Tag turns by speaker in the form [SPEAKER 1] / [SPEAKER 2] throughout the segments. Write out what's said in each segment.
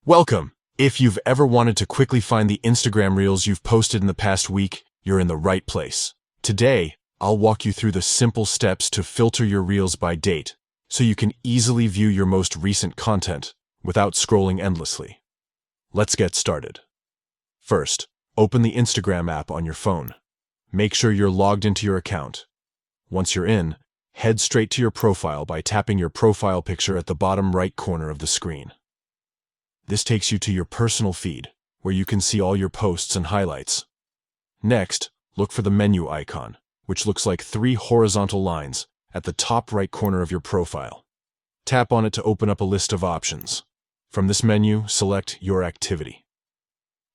[SPEAKER 1] Welcome! If you've ever wanted to quickly find the Instagram Reels you've posted in the past week, you're in the right place. Today, I'll walk you through the simple steps to filter your Reels by date, so you can easily view your most recent content without scrolling endlessly. Let's get started. First, open the Instagram app on your phone. Make sure you're logged into your account. Once you're in, head straight to your profile by tapping your profile picture at the bottom right corner of the screen. This takes you to your personal feed, where you can see all your posts and highlights. Next, look for the menu icon, which looks like 3 horizontal lines at the top right corner of your profile. Tap on it to open up a list of options. From this menu, select Your Activity.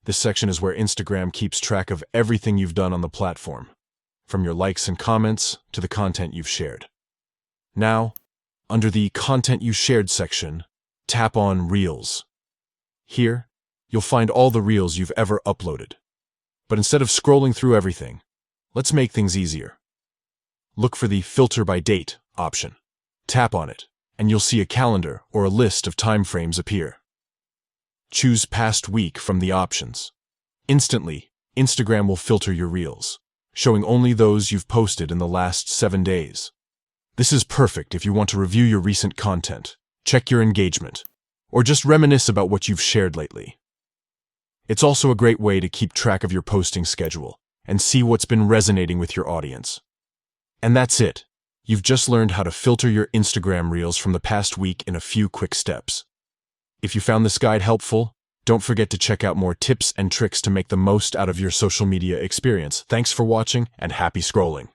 [SPEAKER 1] This section is where Instagram keeps track of everything you've done on the platform, from your likes and comments to the content you've shared. Now, under the Content You Shared section, tap on Reels. Here, you'll find all the Reels you've ever uploaded. But instead of scrolling through everything, let's make things easier. Look for the Filter by Date option. Tap on it, and you'll see a calendar or a list of time frames appear. Choose Past Week from the options. Instantly, Instagram will filter your Reels, showing only those you've posted in the last 7 days. This is perfect if you want to review your recent content, check your engagement, or just reminisce about what you've shared lately. It's also a great way to keep track of your posting schedule and see what's been resonating with your audience. And that's it. You've just learned how to filter your Instagram Reels from the past week in a few quick steps. If you found this guide helpful, don't forget to check out more tips and tricks to make the most out of your social media experience. Thanks for watching and happy scrolling.